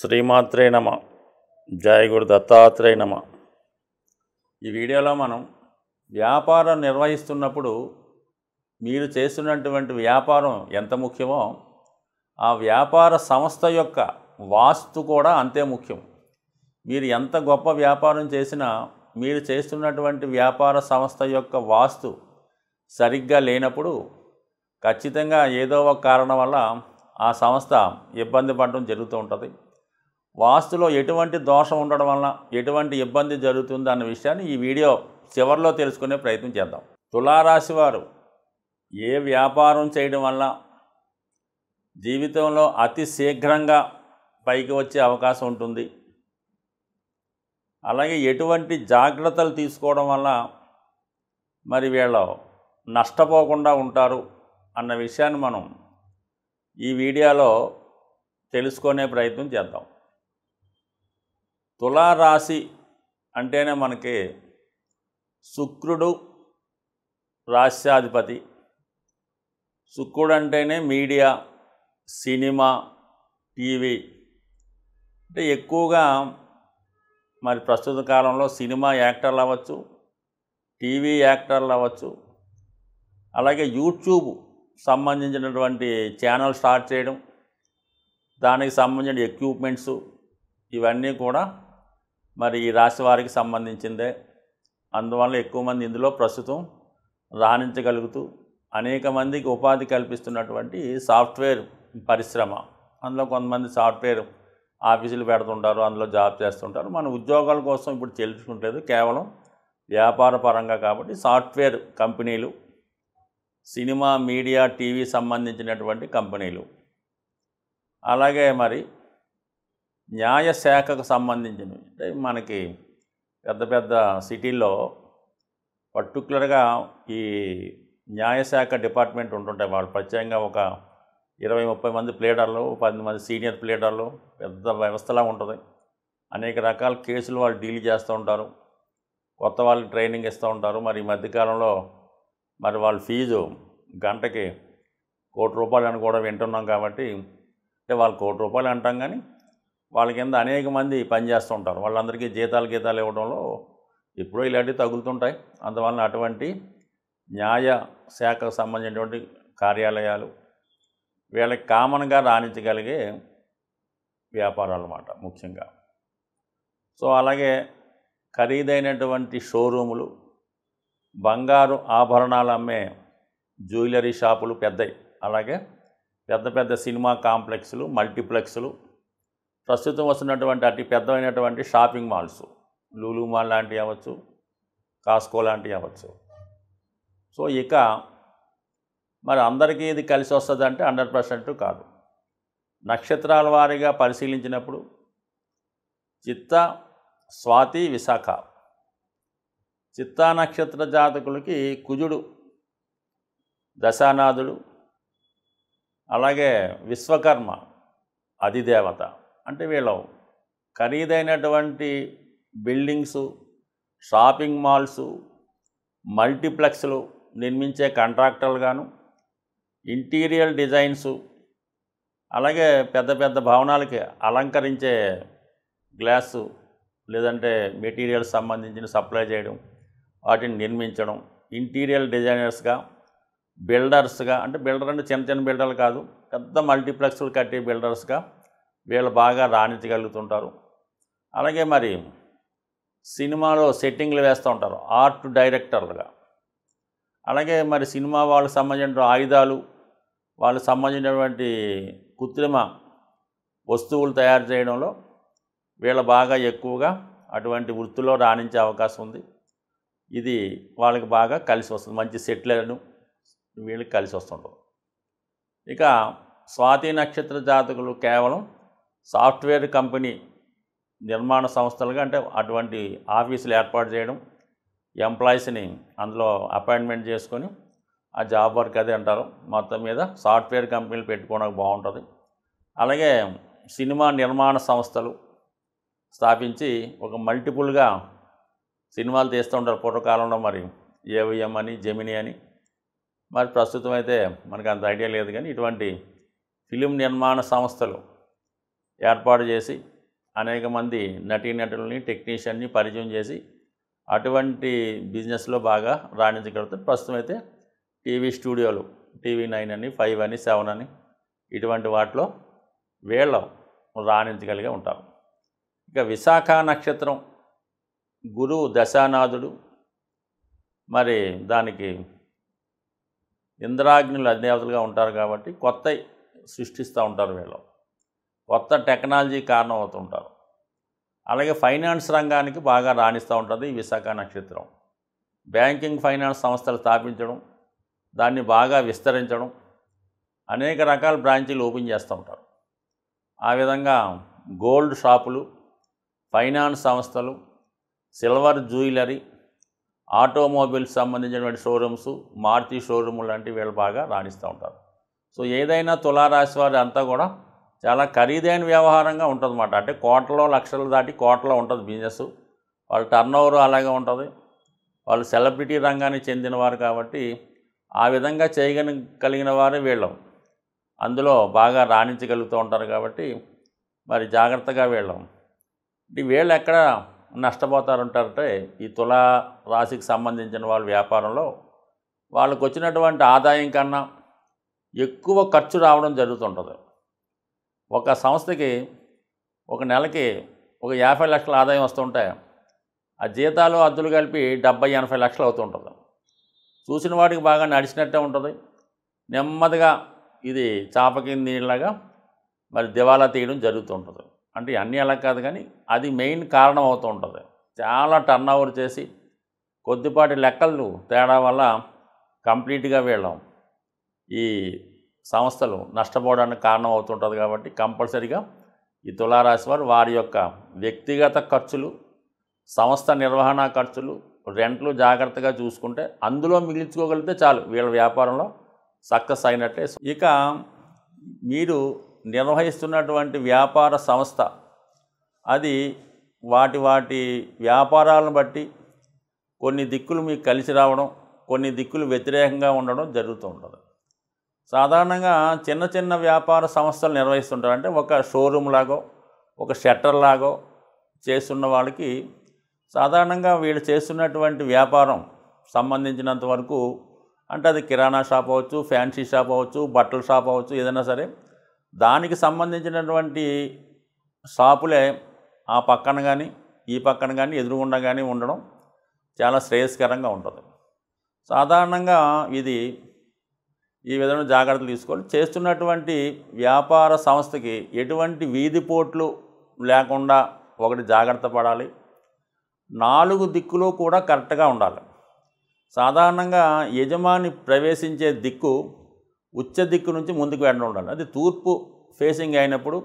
శ్రీమాత్రే నమ. జయ గురు దత్తాత్రేయ నమ. ఈ వీడియోలో మనం వ్యాపారం నిర్వహిస్తున్నప్పుడు మీరు చేస్తున్నటువంటి వ్యాపారం ఎంత ముఖ్యమో ఆ వ్యాపార సంస్థ యొక్క వాస్తు కూడా అంతే ముఖ్యం. మీరు ఎంత గొప్ప వ్యాపారం చేసినా మీరు చేస్తున్నటువంటి వ్యాపార సంస్థ యొక్క వాస్తు సరిగ్గా లేనప్పుడు ఖచ్చితంగా ఏదో ఒక కారణం వల్ల ఆ సంస్థ ఇబ్బంది పడడం జరుగుతూ ఉంటుంది. వాస్తులో ఎటువంటి దోషం ఉండడం వలన ఎటువంటి ఇబ్బంది జరుగుతుంది అన్న విషయాన్ని ఈ వీడియో చివరిలో తెలుసుకునే ప్రయత్నం చేద్దాం. తులారాశి వారు ఏ వ్యాపారం చేయడం వల్ల జీవితంలో అతి శీఘ్రంగా పైకి వచ్చే అవకాశం ఉంటుంది, అలాగే ఎటువంటి జాగ్రత్తలు తీసుకోవడం వల్ల మరి వీళ్ళు నష్టపోకుండా ఉంటారు అన్న విషయాన్ని మనం ఈ వీడియోలో తెలుసుకునే ప్రయత్నం చేద్దాం. తులారాశి అంటేనే మనకి శుక్రుడు రాశ్యాధిపతి. శుక్రుడు అంటేనే మీడియా, సినిమా, టీవీ. అంటే ఎక్కువగా మరి ప్రస్తుత కాలంలో సినిమా యాక్టర్లు అవ్వచ్చు, టీవీ యాక్టర్లు అవ్వచ్చు, అలాగే యూట్యూబ్ సంబంధించినటువంటి ఛానల్ స్టార్ట్ చేయడం, దానికి సంబంధించిన ఎక్విప్మెంట్స్ ఇవన్నీ కూడా మరి ఈ రాశి వారికి సంబంధించిందే. అందువల్ల ఎక్కువ మంది ఇందులో ప్రస్తుతం రాణించగలుగుతూ అనేక మందికి ఉపాధి కల్పిస్తున్నటువంటి సాఫ్ట్వేర్ పరిశ్రమ. అందులో కొంతమంది సాఫ్ట్వేర్ ఆఫీసులు పెడుతుంటారు, అందులో జాబ్ చేస్తుంటారు. మన ఉద్యోగాల కోసం ఇప్పుడు తెలుసుకుంటలేదు, కేవలం వ్యాపార పరంగా. కాబట్టి సాఫ్ట్వేర్ కంపెనీలు, సినిమా, మీడియా, టీవీ సంబంధించినటువంటి కంపెనీలు, అలాగే మరి న్యాయశాఖకు సంబంధించినవి. అంటే మనకి పెద్ద పెద్ద సిటీల్లో పర్టికులర్గా ఈ న్యాయశాఖ డిపార్ట్మెంట్ ఉంటుంటాయి. వాళ్ళు ప్రత్యేకంగా ఒక 20-30 మంది ప్లేడర్లు, 10 మంది సీనియర్ ప్లేడర్లు, పెద్ద వ్యవస్థలా ఉంటుంది. అనేక రకాల కేసులు వాళ్ళు డీల్ చేస్తూ ఉంటారు, కొత్త వాళ్ళకి ట్రైనింగ్ ఇస్తూ ఉంటారు. మరి ఈ మధ్యకాలంలో మరి వాళ్ళ ఫీజు గంటకి ₹1,00,00,000 అని కూడా వింటున్నాం. కాబట్టి అంటే వాళ్ళు ₹1,00,00,000 అంటాం, కానీ వాళ్ళ కింద అనేక మంది పనిచేస్తూ ఉంటారు. వాళ్ళందరికీ జీతాలు ఇవ్వడంలో ఎప్పుడో ఇలాంటివి తగులుతుంటాయి. అందువలన అటువంటి న్యాయ శాఖకు సంబంధించినటువంటి కార్యాలయాలు వీళ్ళకి కామన్గా రాణించగలిగే వ్యాపారాలు అన్నమాట ముఖ్యంగా. సో అలాగే ఖరీదైనటువంటి షోరూములు, బంగారు ఆభరణాలు అమ్మే జ్యువెలరీ షాపులు పెద్దవి, అలాగే పెద్ద పెద్ద సినిమా కాంప్లెక్స్లు, మల్టీప్లెక్స్లు, ప్రస్తుతం వస్తున్నటువంటి అతి పెద్దమైనటువంటి షాపింగ్ మాల్స్, లూలు మాల్ లాంటివి అవ్వచ్చు, కాస్కో లాంటివి అవ్వచ్చు. సో ఇక మరి అందరికీ ఇది కలిసి వస్తుంది అంటే 100% కాదు. నక్షత్రాల వారీగా పరిశీలించినప్పుడు చిత్త, స్వాతి, విశాఖ, చిత్తా నక్షత్ర జాతకులకి కుజుడు దశానాథుడు, అలాగే విశ్వకర్మ అధిదేవత. అంటే వీళ్ళు ఖరీదైనటువంటి బిల్డింగ్సు, షాపింగ్ మాల్సు, మల్టీప్లెక్స్లు నిర్మించే కాంట్రాక్టర్లుగాను, ఇంటీరియర్ డిజైన్సు, అలాగే పెద్ద పెద్ద భవనాలకి అలంకరించే గ్లాసు లేదంటే మెటీరియల్స్ సంబంధించిన సప్లై చేయడం, వాటిని నిర్మించడం, ఇంటీరియర్ డిజైనర్స్గా, బిల్డర్స్గా. అంటే బిల్డర్ అంటే చిన్న చిన్న బిల్డర్లు కాదు, పెద్ద మల్టీప్లెక్స్లు కట్టే బిల్డర్స్గా వీళ్ళు బాగా రాణించగలుగుతుంటారు. అలాగే మరి సినిమాలో సెట్టింగ్లు వేస్తూ ఉంటారు, ఆర్ట్ డైరెక్టర్లుగా. అలాగే మరి సినిమా వాళ్ళకి సంబంధించిన ఆయుధాలు, వాళ్ళకి సంబంధించినటువంటి కృత్రిమ వస్తువులు తయారు చేయడంలో వీళ్ళు బాగా ఎక్కువగా అటువంటి వృత్తిలో రాణించే అవకాశం ఉంది. ఇది వాళ్ళకి బాగా కలిసి వస్తుంది. మంచి సెట్లను వీళ్ళకి కలిసి వస్తుంటారు. ఇక స్వాతి నక్షత్ర జాతకులు కేవలం సాఫ్ట్వేర్ కంపెనీ నిర్మాణ సంస్థలుగా, అంటే అటువంటి ఆఫీసులు ఏర్పాటు చేయడం, ఎంప్లాయీస్ని అందులో అపాయింట్మెంట్ చేసుకొని ఆ జాబ్ వర్క్ అదే అంటారు. మొత్తం మీద సాఫ్ట్వేర్ కంపెనీలు పెట్టుకోవడానికి బాగుంటుంది. అలాగే సినిమా నిర్మాణ సంస్థలు స్థాపించి ఒక మల్టిపుల్గా సినిమాలు తీస్తూ ఉంటారు. పూర్వకాలంలో మరి ఏవిఎం అని, జెమిని అని. మరి ప్రస్తుతం అయితే మనకు అంత ఐడియా లేదు, కానీ ఇటువంటి ఫిలిం నిర్మాణ సంస్థలు ఏర్పాటు చేసి అనేక మంది నటీనటుల్ని టెక్నీషియన్ని పరిచయం చేసి అటువంటి బిజినెస్లో బాగా రాణించగలుగుతారు. ప్రస్తుతం అయితే టీవీ స్టూడియోలు TV9 అని 5 అని 7 అని ఇటువంటి వాటిలో వీళ్ళు రాణించగలిగే ఉంటారు. ఇక విశాఖ నక్షత్రం గురువు దశానాథుడు, మరి దానికి ఇంద్రాగ్నులు అధిదేవతలుగా ఉంటారు కాబట్టి కొత్త సృష్టిస్తూ ఉంటారు. వీళ్ళు కొత్త టెక్నాలజీ కారణం అవుతుంటారు. అలాగే ఫైనాన్స్ రంగానికి బాగా రాణిస్తూ ఉంటుంది ఈ విశాఖ నక్షత్రం. బ్యాంకింగ్ ఫైనాన్స్ సంస్థలు స్థాపించడం, దాన్ని బాగా విస్తరించడం, అనేక రకాల బ్రాంచీలు ఓపెన్ చేస్తూ ఉంటారు. ఆ విధంగా గోల్డ్ షాపులు, ఫైనాన్స్ సంస్థలు, సిల్వర్ జ్యువెలరీ, ఆటోమొబైల్స్ సంబంధించినటువంటి షోరూమ్స్, మారుతి షోరూములు లాంటివి వీళ్ళు బాగా రాణిస్తూ ఉంటారు. సో ఏదైనా తులారాశి వారి అంతా కూడా చాలా ఖరీదైన వ్యవహారంగా ఉంటుందన్నమాట. అంటే కోట్లలో లక్షలు దాటి కోట్లలో ఉంటుంది బిజినెస్. వాళ్ళ టర్నోవర్ అలాగే ఉంటుంది. వాళ్ళు సెలబ్రిటీ రంగానికి చెందినవారు కాబట్టి ఆ విధంగా చేయగలిగిన వారే వీళ్ళు అందులో బాగా రాణించగలుగుతూ ఉంటారు. కాబట్టి మరి జాగ్రత్తగా వీళ్ళు ఎక్కడ నష్టపోతారంటారంటే ఈ తులా రాశికి సంబంధించిన వాళ్ళ వ్యాపారంలో వాళ్ళకు వచ్చినటువంటి ఆదాయం కన్నా ఎక్కువ ఖర్చు రావడం జరుగుతుంటుంది. ఒక సంస్థకి ఒక నెలకి ఒక 50 లక్షల ఆదాయం వస్తుంటే ఆ జీతాలు అద్దులు కలిపి 70-80 లక్షలు అవుతుంటుంది. చూసిన వాడికి బాగా నడిచినట్టే ఉంటుంది. నెమ్మదిగా ఇది చాప కింద నీళ్ళగా మరి దివాలా తీయడం జరుగుతుంటుంది. అంటే అన్నీ అలా కాదు, కానీ అది మెయిన్ కారణం అవుతూ ఉంటుంది. చాలా టర్నోవర్ చేసి కొద్దిపాటి లెక్కలు తేడా వల్ల కంప్లీట్గా వీళ్ళం ఈ సంస్థలు నష్టపోవడానికి కారణం అవుతుంటుంది. కాబట్టి కంపల్సరీగా ఈ తులారాశి వారు వారి యొక్క వ్యక్తిగత ఖర్చులు, సంస్థ నిర్వహణ ఖర్చులు, రెంట్లు జాగ్రత్తగా చూసుకుంటే అందులో మిగిల్చుకోగలిగితే చాలు, వీళ్ళ వ్యాపారంలో సక్సెస్ అయినట్లే. ఇక మీరు నిర్వహిస్తున్నటువంటి వ్యాపార సంస్థ అది వాటి వ్యాపారాలను బట్టి కొన్ని దిక్కులు మీకు కలిసి రావడం, కొన్ని దిక్కులు వ్యతిరేకంగా ఉండడం జరుగుతూ ఉంటుంది. సాధారణంగా చిన్న చిన్న వ్యాపార సంస్థలు నిర్వహిస్తుంటారు. అంటే ఒక షోరూమ్ లాగో ఒక షట్టర్ లాగో చేస్తున్న వాళ్ళకి సాధారణంగా వీళ్ళు చేస్తున్నటువంటి వ్యాపారం సంబంధించినంత వరకు, అంటే అది కిరాణా షాప్ అవ్వచ్చు, ఫ్యాన్సీ షాప్ అవ్వచ్చు, బట్టల షాప్ అవ్వచ్చు, ఏదైనా సరే దానికి సంబంధించినటువంటి షాపులే ఆ పక్కన కానీ ఈ పక్కన కానీ ఎదురుగుండా కానీ ఉండడం చాలా శ్రేయస్కరంగా ఉంటుంది. సాధారణంగా ఇది ఈ విధంగా జాగ్రత్తలు తీసుకోవాలి. చేస్తున్నటువంటి వ్యాపార సంస్థకి ఎటువంటి వీధిపోట్లు లేకుండా ఒకటి జాగ్రత్త పడాలి. 4 దిక్కులు కూడా కరెక్ట్గా ఉండాలి. సాధారణంగా యజమాని ప్రవేశించే దిక్కు ఉచ్చ దిక్కు నుంచి ముందుకు వెళ్ళడం ఉండాలి. అది తూర్పు ఫేసింగ్ అయినప్పుడు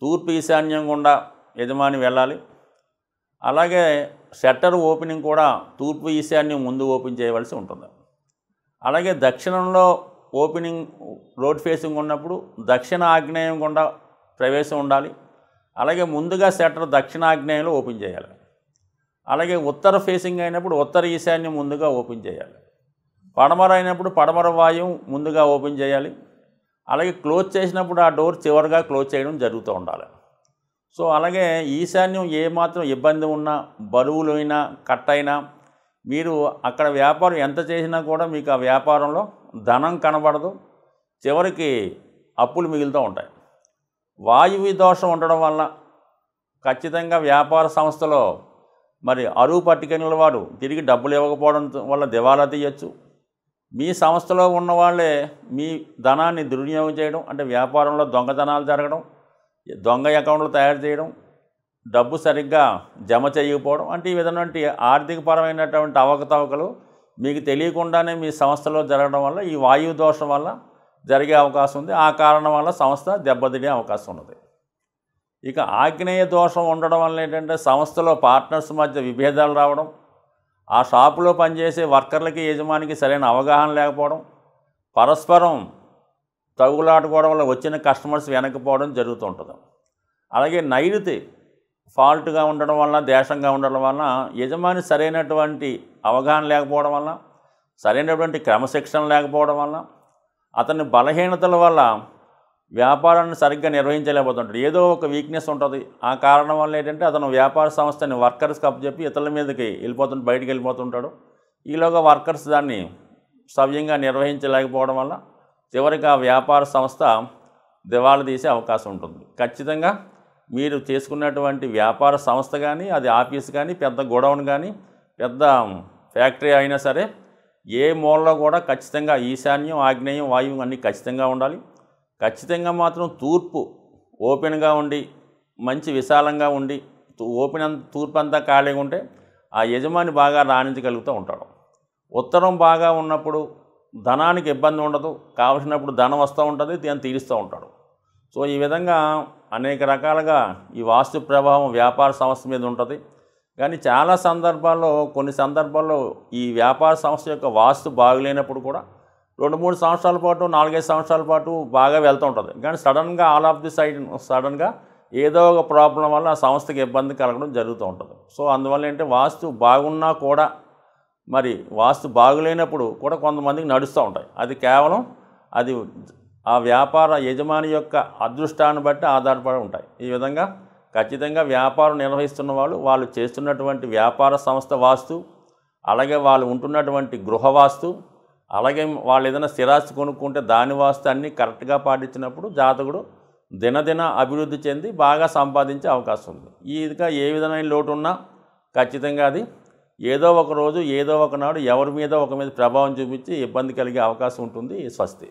తూర్పు ఈశాన్యం గుండా యజమాని వెళ్ళాలి. అలాగే షట్టర్ ఓపెనింగ్ కూడా తూర్పు ఈశాన్యం ముందు ఓపెన్ చేయవలసి ఉంటుంది. అలాగే దక్షిణంలో ఓపెనింగ్ రోడ్ ఫేసింగ్ ఉన్నప్పుడు దక్షిణ ఆగ్నేయం గుండా ప్రవేశం ఉండాలి. అలాగే ముందుగా షట్టర్ దక్షిణ ఆగ్నేయంలో ఓపెన్ చేయాలి. అలాగే ఉత్తర ఫేసింగ్ అయినప్పుడు ఉత్తర ఈశాన్యం ముందుగా ఓపెన్ చేయాలి. పడమర అయినప్పుడు పడమర వాయువు ముందుగా ఓపెన్ చేయాలి. అలాగే క్లోజ్ చేసినప్పుడు ఆ డోర్ చివరిగా క్లోజ్ చేయడం జరుగుతూ ఉండాలి. సో అలాగే ఈశాన్యం ఏమాత్రం ఇబ్బంది ఉన్నా, బరువులైనా కట్ అయినా మీరు అక్కడ వ్యాపారం ఎంత చేసినా కూడా మీకు ఆ వ్యాపారంలో ధనం కనబడదు, చివరికి అప్పులు మిగులుతూ ఉంటాయి. వాయువు దోషం ఉండడం వల్ల ఖచ్చితంగా వ్యాపార సంస్థలో మరి అరువు పట్టుకెళ్ళిన వాడు తిరిగి డబ్బులు ఇవ్వకపోవడం వల్ల దివాలా తీయచ్చు. మీ సంస్థలో ఉన్న వాళ్ళే మీ ధనాన్ని దుర్వినియోగం చేయడం, అంటే వ్యాపారంలో దొంగతనాలు జరగడం, దొంగ అకౌంట్లు తయారు చేయడం, డబ్బు సరిగ్గా జమ చేయకపోవడం, అంటే ఈ విధమైనటువంటి ఆర్థికపరమైనటువంటి అవకతవకలు మీకు తెలియకుండానే మీ సంస్థలో జరగడం వల్ల ఈ వాయువు దోషం వల్ల జరిగే అవకాశం ఉంది. ఆ కారణం వల్ల సంస్థ దెబ్బతినే అవకాశం ఉన్నది. ఇక ఆగ్నేయ దోషం ఉండడం వల్ల ఏంటంటే సంస్థలో పార్ట్నర్స్ మధ్య విభేదాలు రావడం, ఆ షాపులో పనిచేసే వర్కర్లకి యజమానికి సరైన అవగాహన లేకపోవడం, పరస్పరం తగులాడుకోవడం వల్ల వచ్చిన కస్టమర్స్ వెనకపోవడం జరుగుతుంటుంది. అలాగే నైరుతి ఫాల్ట్గా ఉండడం వల్ల, దేశంగా ఉండడం వల్ల యజమాని సరైనటువంటి అవగాహన లేకపోవడం వల్ల, సరైనటువంటి క్రమశిక్షణ లేకపోవడం వల్ల, అతని బలహీనతల వల్ల వ్యాపారాన్ని సరిగ్గా నిర్వహించలేకపోతుంటాడు. ఏదో ఒక వీక్నెస్ ఉంటుంది. ఆ కారణం వల్ల ఏంటంటే అతను వ్యాపార సంస్థని వర్కర్స్కి అప్పచెప్పి ఇతరుల మీదకి బయటికి వెళ్ళిపోతుంటాడు. ఈలోగా వర్కర్స్ దాన్ని సవ్యంగా నిర్వహించలేకపోవడం వల్ల చివరికి ఆ వ్యాపార సంస్థ దివాళా తీసే అవకాశం ఉంటుంది. ఖచ్చితంగా మీరు చేసుకున్నటువంటి వ్యాపార సంస్థ కానీ, అది ఆఫీస్ కానీ, పెద్ద గోడౌన్ కానీ, పెద్ద ఫ్యాక్టరీ అయినా సరే, ఏ మూలలో కూడా ఖచ్చితంగా ఈశాన్యం, ఆగ్నేయం, వాయువు అన్నీ ఖచ్చితంగా ఉండాలి. ఖచ్చితంగా మాత్రం తూర్పు ఓపెన్గా ఉండి, మంచి విశాలంగా ఉండి, తూర్పు అంతా ఖాళీగా ఉంటే ఆ యజమాని బాగా రాణించగలుగుతూ ఉంటాడు. ఉత్తరం బాగా ఉన్నప్పుడు ధనానికి ఇబ్బంది ఉండదు. కావలసినప్పుడు ధనం వస్తూ ఉంటుంది, దాన్ని తీరుస్తూ ఉంటాడు. సో ఈ విధంగా అనేక రకాలుగా ఈ వాస్తు ప్రభావం వ్యాపార సంస్థ మీద ఉంటుంది. కానీ చాలా సందర్భాల్లో, కొన్ని సందర్భాల్లో ఈ వ్యాపార సంస్థ యొక్క వాస్తు బాగులేనప్పుడు కూడా 2-3 సంవత్సరాల పాటు, 4-5 సంవత్సరాల పాటు బాగా వెళ్తూ ఉంటుంది. కానీ సడన్గా ఆల్ ఆఫ్ ది సడన్గా ఏదో ఒక ప్రాబ్లం వల్ల ఆ సంస్థకి ఇబ్బంది కలగడం జరుగుతూ ఉంటుంది. సో అందువల్ల ఏంటంటే వాస్తు బాగున్నా కూడా, మరి వాస్తు బాగులేనప్పుడు కూడా కొంతమందికి నడుస్తూ ఉంటాయి. అది కేవలం అది ఆ వ్యాపార యజమాని యొక్క అదృష్టాన్ని బట్టి ఆధారపడి ఉంటాయి. ఈ విధంగా ఖచ్చితంగా వ్యాపారం నిర్వహిస్తున్న వాళ్ళు చేస్తున్నటువంటి వ్యాపార సంస్థ వాస్తు, అలాగే వాళ్ళు ఉంటున్నటువంటి గృహ వాస్తు, అలాగే వాళ్ళు ఏదైనా స్థిరాస్తి కొనుక్కుంటే దాని వాస్తు అన్నీ కరెక్ట్గా పాటించినప్పుడు జాతకుడు దినదిన అభివృద్ధి చెంది బాగా సంపాదించే అవకాశం ఉంది. ఇదిగా ఏ విధమైన లోటు ఉన్నా ఖచ్చితంగా అది ఏదో ఒక రోజు, ఏదో ఒకనాడు ఎవరి మీద ప్రభావం చూపించి ఇబ్బంది కలిగే అవకాశం ఉంటుంది. స్వస్తి.